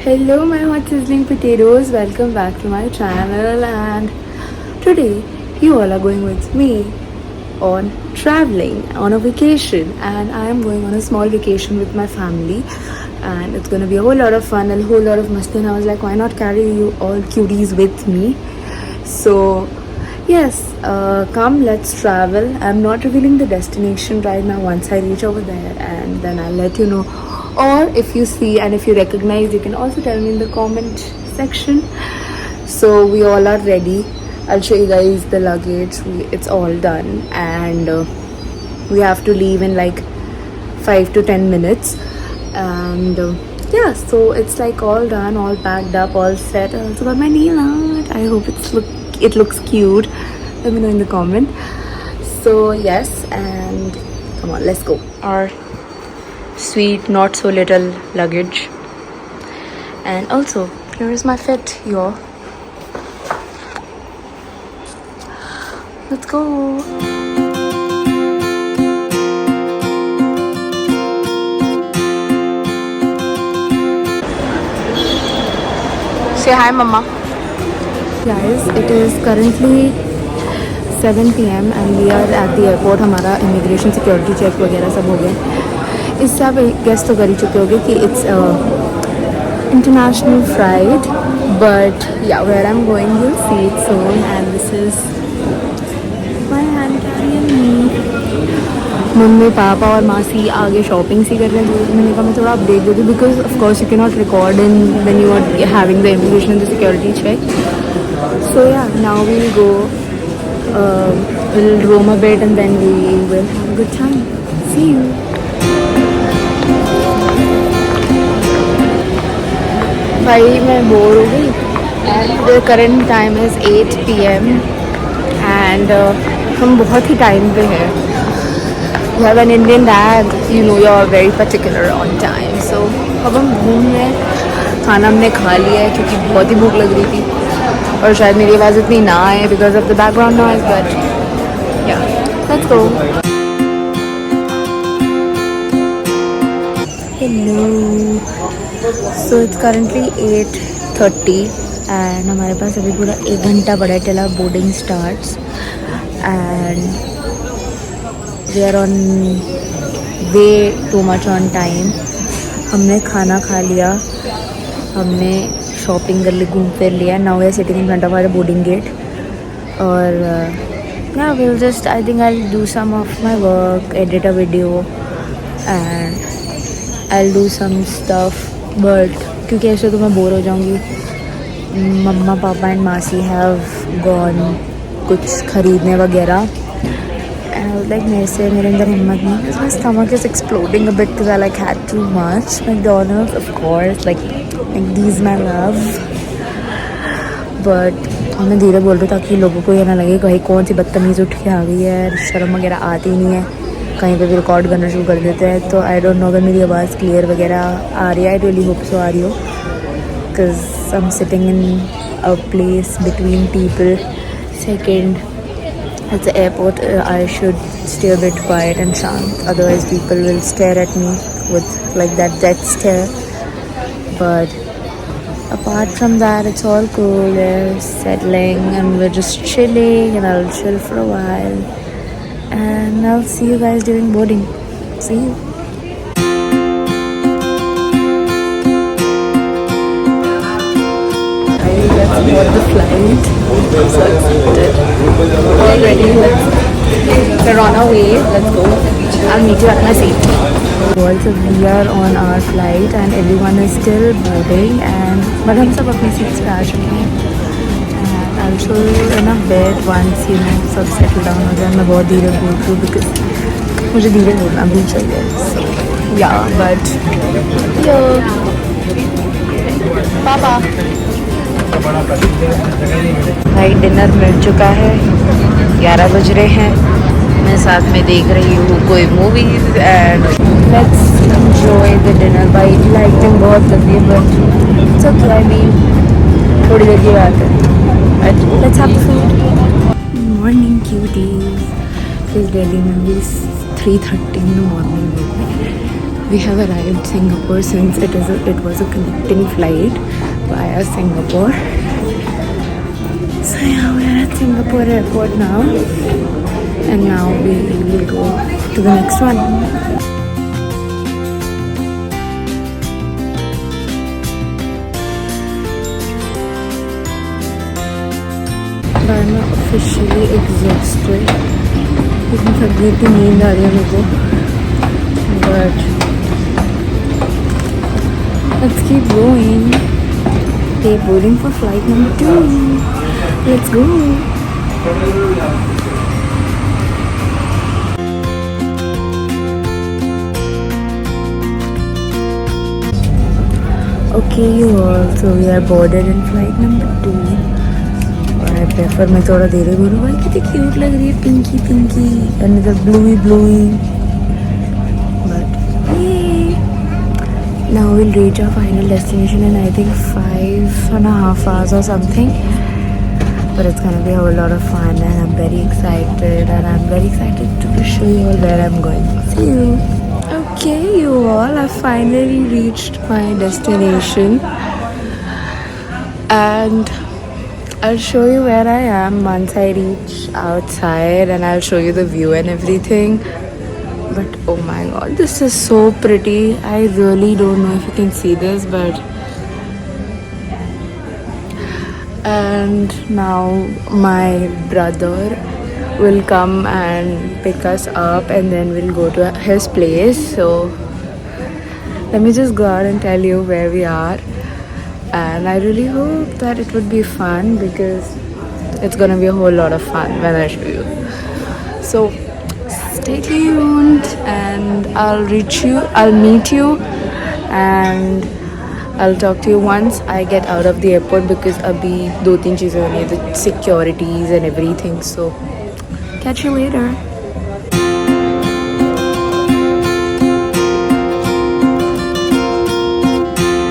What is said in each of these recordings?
Hello, my hot sizzling potatoes. Welcome back to my channel. And today, you all are going with me on traveling on a vacation. And I am going on a small vacation with my family. And it's gonna be a whole lot of fun and a whole lot of masti. And I was like, why not carry you all cuties with me? So, yes, come, let's travel. I'm not revealing the destination right now. Once I reach over there, and then I'll let you know. Or if you see and if you recognize, you can also tell me in the comment section. So we all are ready. I'll show you guys the luggage. It's all done, and we have to leave in like 5 to 10 minutes. And yeah, so it's like all done, all packed up, all set. I also got my nail art. I hope it looks cute. Let me know in the comment. So yes, and come on, let's go. Our sweet, not so little luggage. And also, here is my fit, y'all. Let's go. Say hi, mama. Guys, it is currently 7 p.m. and we are at the airport. हमारा immigration security check वगैरह सब हो गया. इससे आप guess तो कर ही चुके होगे कि it's international flight, but yeah, where I'm going you'll see it soon. And this is my hand carry and me. Mummy papa और मासी आगे शॉपिंग सी कर रहे हैं, तो मैंने कहा मैं थोड़ा अपडेट दे दूँ, because of course you can not record in when you are having the immigration the security check. So yeah now we will go, we'll roam a bit and then we will have a good time. See you. भाई मैं bore हो गई. And the current time is 8 PM and हम बहुत ही time पे हैं. You have an Indian dad, you know you're very particular on time. So अब हम घूम रहे हैं. खाना हमने खा लिया है क्योंकि बहुत ही भूख लग रही थी, और शायद मेरी आवाज़ इतनी ना आए because of the background noise, but yeah let's go. Hello. So it's currently 8:30 and हमारे पास अभी पूरा 1 घंटा पड़ा है till our boarding starts. And we are on way too much on time. हमने खाना खा लिया, हमने शॉपिंग कर ली, घूम फिर लिया. Now we are sitting in front of our boarding gate. और या will just, I think I will do some of my work, edit a video and I'll do some stuff, but क्योंकि ऐसे तो मैं बोर हो जाऊँगी. मम्मा पापा and मासी हैव गॉन कुछ ख़रीदने वगैरह. एंड लाइक मेरे अंदर हिम्मत नहीं, because my stomach is exploding a bit because I like had too much. McDonald's of course, like these my love. But मैं धीरे बोल रही हूँ ताकि लोगों को ये ना लगे कहीं कौन सी बदतमीज़ उठ के आ गई है, शर्म वगैरह आती नहीं है, कहीं पे भी रिकॉर्ड करना शुरू कर देते हैं. तो आई डोंट नो अगर मेरी आवाज़ क्लियर वगैरह आ रही है. आई रियली होप सो आ रही हो, because I am sitting in a place between people. Second, at the airport I should stay a bit quiet and शांत, otherwise people will stare at me with like that death stare. But apart from that, it's all cool. We're settling and we're just chilling, and I'll chill for a while. And I'll see you guys during boarding. See you. Let's board the flight. I'm so excited. All ready. We're on our way. Let's go. I'll meet you at my seat. So we are on our flight and everyone is still boarding, but हम सब अपनी seats पे आ चुके हैं. And I'll show you in a bit once you know सब settle down हो जाए. मैं बहुत धीरे बोल रही हूँ because मुझे धीरे बोलना भी चाहिए. So yeah, but hello पापा. भाई डिनर मिल चुका है, 11 बज रहे हैं. मैं साथ में देख रही हूँ कोई movies. And let's enjoy the dinner. भाई लाइटिंग बहुत लगी है, but it's okay. I mean थोड़ी देर की बात है. Let's have the food. Morning cuties. इस दिल्ली में भी 3:30 in the morning. we have arrived Singapore since it was a connecting flight via Singapore. So yeah, we are at Singapore airport now, and now we will go to the next one. I'm officially exhausted. इतनी थक गई थी, नींद आ रही है मेरे को. But let's keep going. We're boarding for flight number 2. Let's go. Okay, you all. So we are boarded in flight number 2. और I prefer मैं थोड़ा देर बोलूँ. भाई कितनी क्यूट लग रही है, Pinky Pinky and the bluey bluey. But yeah. Now we'll reach our final destination in I think 5.5 hours or something. But it's gonna be a whole lot of fun, and I'm very excited, and I'm very excited to show you all where I'm going. See you. Okay, you all, I finally reached my destination, and I'll show you where I am once I reach outside, and I'll show you the view and everything. But oh my god, this is so pretty. I really don't know if you can see this, but and now my brother will come and pick us up, and then we'll go to his place. So let me just go out and tell you where we are, and I really hope that it would be fun, because it's gonna be a whole lot of fun when I show you. So stay tuned, and I'll meet you, and I'll talk to you once I get out of the airport, because abhi 2-3 चीज़ें होनी है, the securities and everything. So catch you later.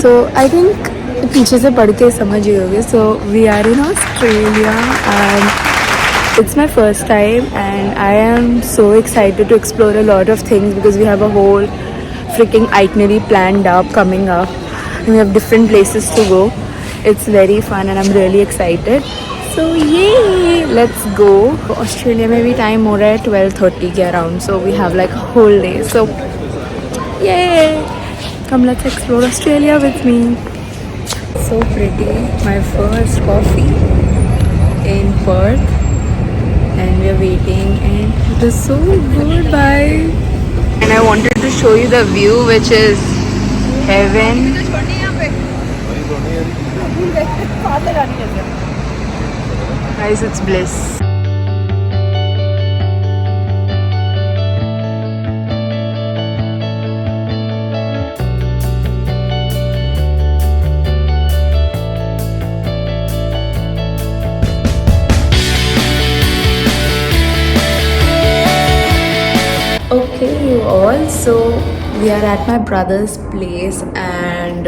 So I think पीछे से पढ़ के समझ ही होगे. So we are in Australia, and it's my first time, and I am so excited to explore a lot of things, because we have a whole freaking itinerary planned up coming up. We have different places to go. It's very fun, and I'm really excited. So yay, let's go. Australia में भी time हो रहा है 12:30 के around, so we have like a whole day. So yay, come let's explore Australia with me. So pretty. My first coffee in Perth, and we're waiting, and it is so good. Bye. And I wanted to show you the view, which is heaven. Guys, it's bliss. Okay, you all. So we are at my brother's place, and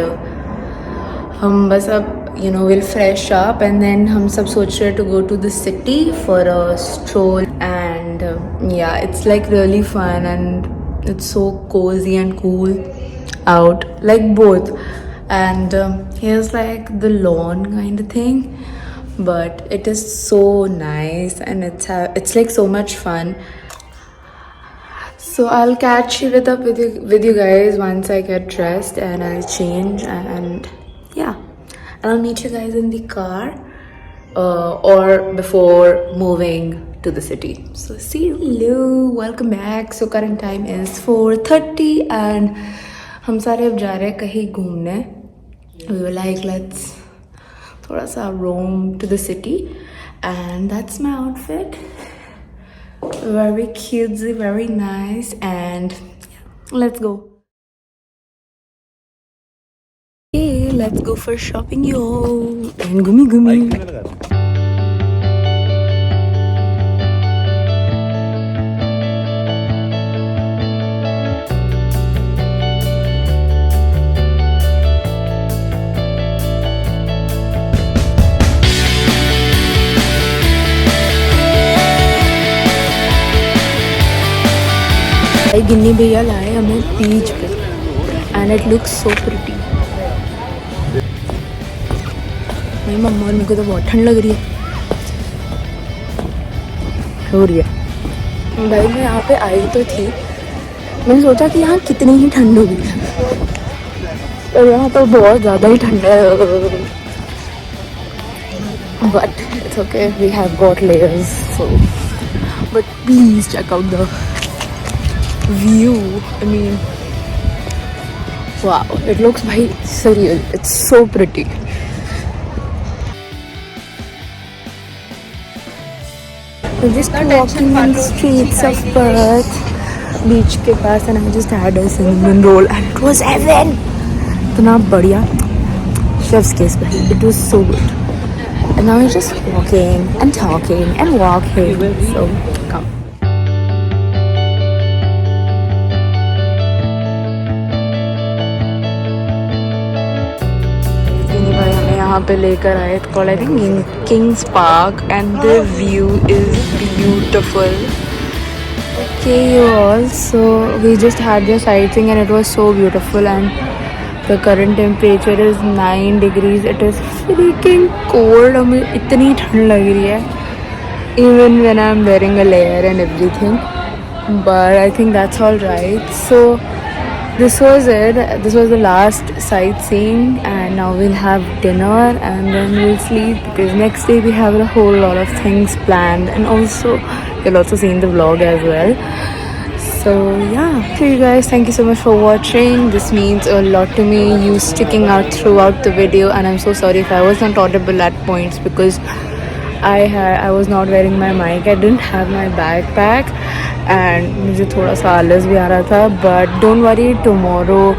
हम बस अब we'll fresh up, and then हम सब सोच रहे to go to the city for a stroll, and yeah, it's like really fun, and it's so cozy and cool out, like both. And here's like the lawn kind of thing, but it is so nice, and it's like so much fun. So I'll catch you with you guys once I get dressed and I'll change, and yeah, and I'll meet you guys in the car or before moving to the city. So see you. Hello, welcome back. So current time is 4:30, and हम सारे अब जा रहे हैं कहीं घूमने. We were like, let's थोड़ा सा roam to the city, and that's my outfit. Very cutesy, very nice, and yeah, let's go. Okay, let's go for shopping, yo, and gumi. गिन्नी भैया लाए हमें बीच पे. and it looks so pretty. मेरी मम्मा और मेरे को तो बहुत ठंड लग रही है, हो रही है भाई। मैं यहाँ पे आई तो थी, मैंने सोचा कि यहाँ कितनी ही ठंड होगी, और यहाँ तो बहुत ज़्यादा ही ठंड है। But it's okay, we have got layers, so. But please check out the view. I mean, wow, it looks very surreal. It's so pretty. We're just walking in the streets of Perth, beach के पास, and I just had a cinnamon roll, and it was heaven. इतना बढ़िया, chef's kiss भाई. It was so good. And now we're just walking and talking and walking. So come. यहाँ पे लेकर आए, it's called I think Kings Park, and the view is beautiful. Okay, you all. So we just had the sightseeing and it was so beautiful, and the current temperature is 9 degrees. It is freaking cold. हमें इतनी ठंड लग रही है, even when I'm wearing a layer and everything. But I think that's all right. So this was it. This was the last sightseeing, and now we'll have dinner and then we'll sleep, because next day we have a whole lot of things planned, and also you'll also see in the vlog as well. So yeah, so you guys, thank you so much for watching. This means a lot to me, you sticking out throughout the video, and I'm so sorry if I was not audible at points, because I was not wearing my mic. I didn't have my backpack and मुझे थोड़ा सा आलस भी आ रहा था. But don't worry, tomorrow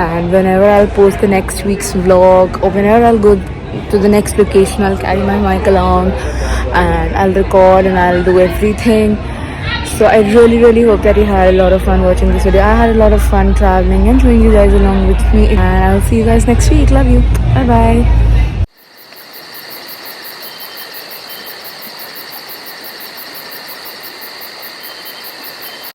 and whenever I'll post the next week's vlog, or whenever I'll go to the next location, I'll carry my mic along and I'll record and I'll do everything. So I really hope that you had a lot of fun watching this video. I had a lot of fun traveling and showing you guys along with me, and I'll see you guys next week. Love you. Bye bye.